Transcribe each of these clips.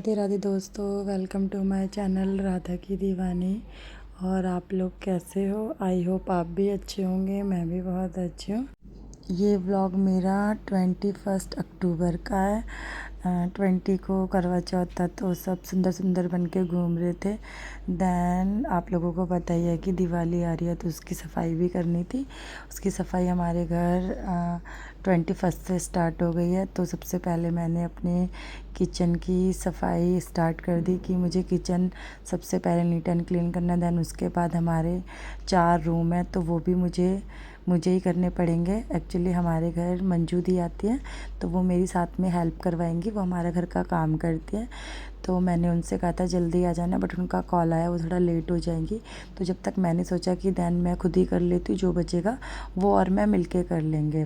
राधे राधे दोस्तों, welcome to my channel Radha की दीवानी। और आप लोग कैसे हो? आई होप आप भी अच्छे होंगे, मैं भी बहुत अच्छी हूँ। ये व्लॉग मेरा 21 अक्टूबर का है। 20 को करवा चौथ था, तो सब सुंदर सुंदर बन के घूम रहे थे। देन आप लोगों को पता ही है कि दिवाली आ रही है, तो उसकी सफाई भी करनी थी। उसकी सफाई हमारे घर 21 से स्टार्ट हो गई है। तो सबसे पहले मैंने अपने किचन की सफाई स्टार्ट कर दी कि मुझे किचन सबसे पहले नीट एंड क्लीन करना। देन उसके बाद हमारे 4 रूम हैं, तो वो भी मुझे ही करने पड़ेंगे। एक्चुअली हमारे घर मंजू दी आती है, तो वो मेरी साथ में हेल्प करवाएंगी। वो हमारे घर का काम करती है, तो मैंने उनसे कहा था जल्दी आ जाना, बट उनका कॉल आया, वो थोड़ा लेट हो जाएंगी। तो जब तक मैंने सोचा कि देन मैं खुद ही कर लेती हूँ, जो बचेगा वो और मैं मिलके कर लेंगे।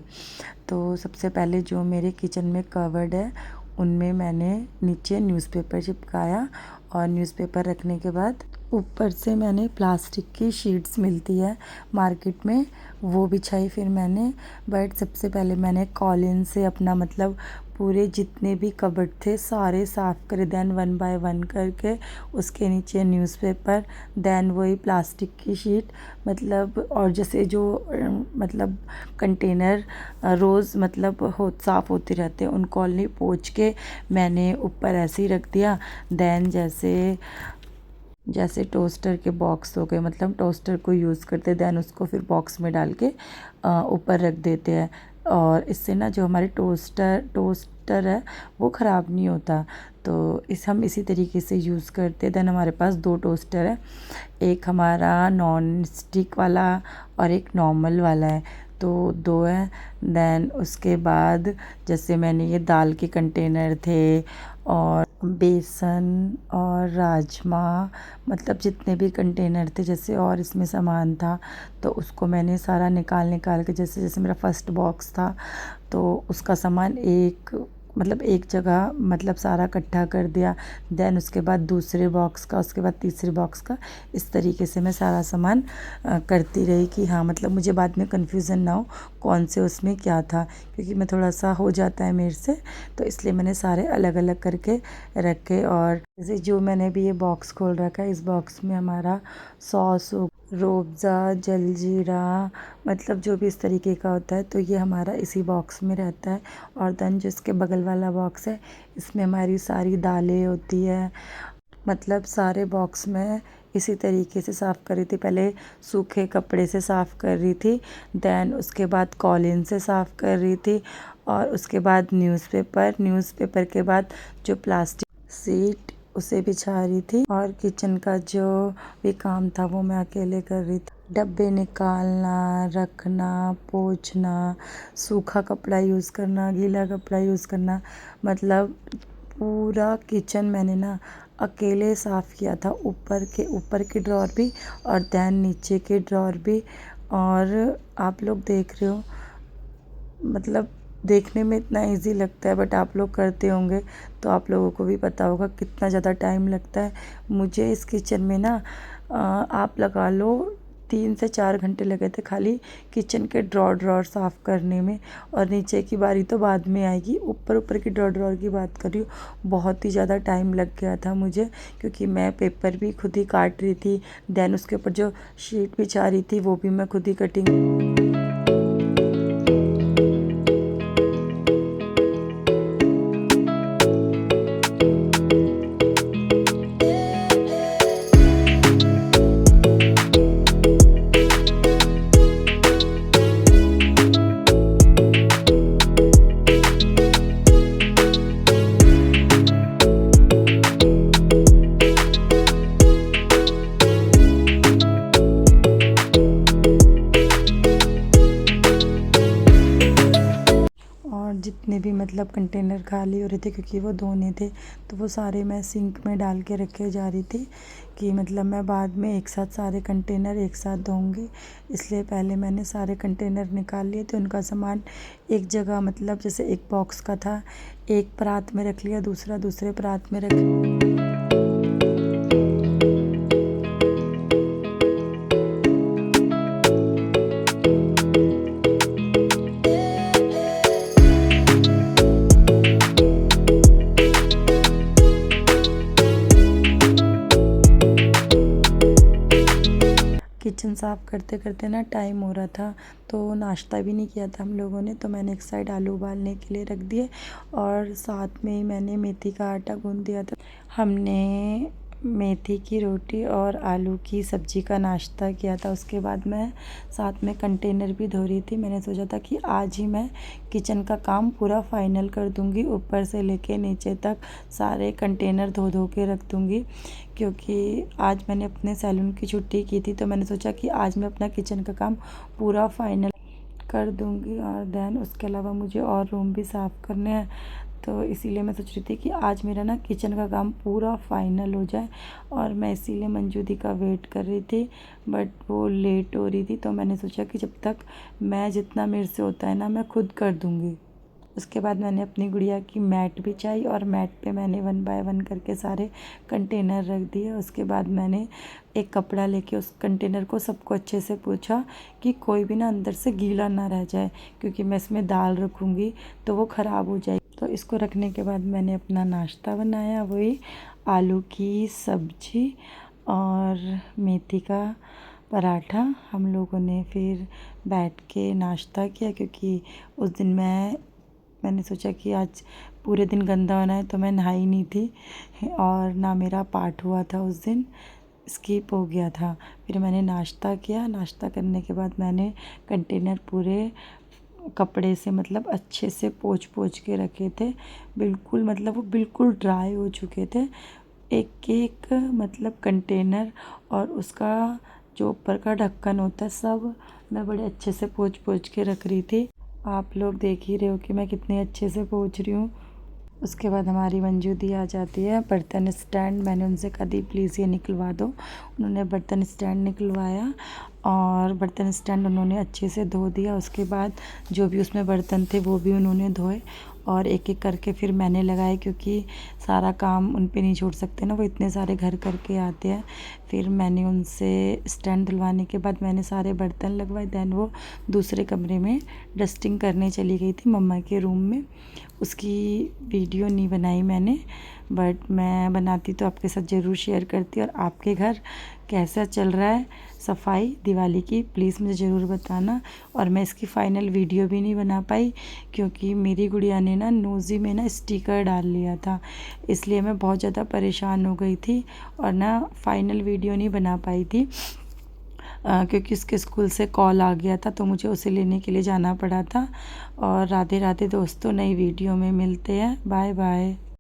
तो सबसे पहले जो मेरे किचन में कवर्ड है, उनमें मैंने नीचे न्यूज़पेपर चिपकाया, और न्यूज़पेपर रखने के बाद ऊपर से मैंने प्लास्टिक की शीट्स मिलती है मार्केट में, वो बिछाई फिर मैंने। बट सबसे पहले मैंने कॉलिन से अपना मतलब पूरे जितने भी कबर्ड थे सारे साफ़ करे। देन 1 बाय 1 करके उसके नीचे न्यूज़पेपर, देन वही प्लास्टिक की शीट, मतलब और जैसे जो मतलब कंटेनर रोज़ मतलब साफ़ होते रहते हैं, उनको ऑनली पोंछ के मैंने ऊपर ऐसे ही रख दिया। देन जैसे टोस्टर के बॉक्स हो गए, मतलब टोस्टर को यूज़ करते, देन उसको फिर बॉक्स में डाल के ऊपर रख देते हैं। और इससे ना जो हमारे टोस्टर है वो ख़राब नहीं होता। तो हम इसी तरीके से यूज़ करते। देन हमारे पास 2 टोस्टर है, एक हमारा नॉन स्टिक वाला और एक नॉर्मल वाला है, तो 2 है। देन उसके बाद जैसे मैंने ये दाल के कंटेनर थे, और बेसन और राजमा, मतलब जितने भी कंटेनर थे जैसे, और इसमें सामान था, तो उसको मैंने सारा निकाल के जैसे जैसे मेरा फर्स्ट बॉक्स था, तो उसका सामान एक जगह मतलब सारा इकट्ठा कर दिया। देन उसके बाद दूसरे बॉक्स का, उसके बाद तीसरे बॉक्स का, इस तरीके से मैं सारा सामान करती रही कि हाँ मतलब मुझे बाद में कन्फ्यूज़न ना हो कौन से उसमें क्या था, क्योंकि मैं थोड़ा सा हो जाता है मेरे से, तो इसलिए मैंने सारे अलग अलग करके रखे। और जैसे जो मैंने भी ये बॉक्स खोल रखा है, इस बॉक्स में हमारा सॉस, रूअफ़ज़ा, जलजीरा, मतलब जो भी इस तरीके का होता है, तो ये हमारा इसी बॉक्स में रहता है। और देन जो इसके बगल वाला बॉक्स है, इसमें हमारी सारी दालें होती है। मतलब सारे बॉक्स में इसी तरीके से साफ़ कर रही थी। पहले सूखे कपड़े से साफ़ कर रही थी, देन उसके बाद कॉलिन से साफ़ कर रही थी, और उसके बाद न्यूज़पेपर के बाद जो प्लास्टिक सीट उसे बिछा रही थी। और किचन का जो भी काम था वो मैं अकेले कर रही थी। डब्बे निकालना, रखना, पोंछना, सूखा कपड़ा यूज़ करना, गीला कपड़ा यूज़ करना, मतलब पूरा किचन मैंने ना अकेले साफ़ किया था। ऊपर के ड्रॉर भी, और देन नीचे के ड्रॉर भी। और आप लोग देख रहे हो, मतलब देखने में इतना इजी लगता है, बट आप लोग करते होंगे तो आप लोगों को भी पता होगा कितना ज़्यादा टाइम लगता है। मुझे इस किचन में ना आप लगा लो 3 से 4 घंटे लगे थे खाली किचन के ड्रॉर साफ़ करने में। और नीचे की बारी तो बाद में आएगी, ऊपर की ड्रॉर की बात कर रही हूँ। बहुत ही ज़्यादा टाइम लग गया था मुझे, क्योंकि मैं पेपर भी खुद ही काट रही थी। देन उसके ऊपर जो शीट बिछा रही थी वो भी मैं खुद ही कटिंग। जितने भी मतलब कंटेनर खाली हो रहे थे, क्योंकि वो धोने थे, तो वो सारे मैं सिंक में डाल के रखे जा रही थी कि मतलब मैं बाद में एक साथ सारे कंटेनर एक साथ धोऊंगी। इसलिए पहले मैंने सारे कंटेनर निकाल लिए थे, उनका सामान एक जगह, मतलब जैसे एक बॉक्स का था, एक परात में रख लिया, दूसरा दूसरे परात में रख। किचन साफ़ करते करते ना टाइम हो रहा था, तो नाश्ता भी नहीं किया था हम लोगों ने, तो मैंने एक साइड आलू उबालने के लिए रख दिए और साथ में ही मैंने मेथी का आटा गूँध दिया था। हमने मेथी की रोटी और आलू की सब्ज़ी का नाश्ता किया था। उसके बाद मैं साथ में कंटेनर भी धो रही थी। मैंने सोचा था कि आज ही मैं किचन का काम पूरा फाइनल कर दूँगी, ऊपर से लेके नीचे तक सारे कंटेनर धो धो के रख दूँगी, क्योंकि आज मैंने अपने सैलून की छुट्टी की थी। तो मैंने सोचा कि आज मैं अपना किचन का काम पूरा फाइनल कर दूँगी और देन उसके अलावा मुझे और रूम भी साफ़ करने हैं। तो इसीलिए मैं सोच रही थी कि आज मेरा ना किचन का काम पूरा फाइनल हो जाए, और मैं इसीलिए मंजू दी का वेट कर रही थी, बट वो लेट हो रही थी। तो मैंने सोचा कि जब तक मैं जितना मेरे से होता है ना मैं खुद कर दूँगी। उसके बाद मैंने अपनी गुड़िया की मैट बिछाई और मैट पे मैंने 1 बाय 1 करके सारे कंटेनर रख दिए। उसके बाद मैंने एक कपड़ा लेके उस कंटेनर को सबको अच्छे से पोंछा कि कोई भी ना अंदर से गीला ना रह जाए, क्योंकि मैं इसमें दाल रखूँगी तो वो ख़राब हो जाएगी। तो इसको रखने के बाद मैंने अपना नाश्ता बनाया, वही आलू की सब्ज़ी और मेथी का पराठा। हम लोगों ने फिर बैठ के नाश्ता किया, क्योंकि उस दिन मैंने सोचा कि आज पूरे दिन गंदा होना है, तो मैं नहाई नहीं थी और ना मेरा पाठ हुआ था उस दिन, स्किप हो गया था। फिर मैंने नाश्ता किया। नाश्ता करने के बाद मैंने कंटेनर पूरे कपड़े से मतलब अच्छे से पोंछ के रखे थे, बिल्कुल मतलब वो बिल्कुल ड्राई हो चुके थे। एक एक मतलब कंटेनर और उसका जो ऊपर का ढक्कन होता है सब मैं बड़े अच्छे से पोंछ के रख रही थी। आप लोग देख ही रहे हो कि मैं कितने अच्छे से पोंछ रही हूँ। उसके बाद हमारी मंजू दी आ जाती है। बर्तन स्टैंड मैंने उनसे कहा दी प्लीज़ ये निकलवा दो। उन्होंने बर्तन स्टैंड निकलवाया और बर्तन स्टैंड उन्होंने अच्छे से धो दिया। उसके बाद जो भी उसमें बर्तन थे वो भी उन्होंने धोए और एक एक करके फिर मैंने लगाए, क्योंकि सारा काम उन पे नहीं छोड़ सकते ना, वो इतने सारे घर करके आते हैं। फिर मैंने उनसे स्टैंड धुलवाने के बाद मैंने सारे बर्तन लगवाए। दैन वो दूसरे कमरे में डस्टिंग करने चली गई थी मम्मा के रूम में। उसकी वीडियो नहीं बनाई मैंने, बट मैं बनाती तो आपके साथ ज़रूर शेयर करती। और आपके घर कैसा चल रहा है सफाई दिवाली की, प्लीज़ मुझे ज़रूर बताना। और मैं इसकी फ़ाइनल वीडियो भी नहीं बना पाई, क्योंकि मेरी गुड़िया ने ना नोज़ी में ना स्टिकर डाल लिया था, इसलिए मैं बहुत ज़्यादा परेशान हो गई थी और ना फ़ाइनल वीडियो नहीं बना पाई थी। क्योंकि उसके स्कूल से कॉल आ गया था, तो मुझे उसे लेने के लिए जाना पड़ा था। और राधे राधे दोस्तों, नई वीडियो में मिलते हैं। Bye bye.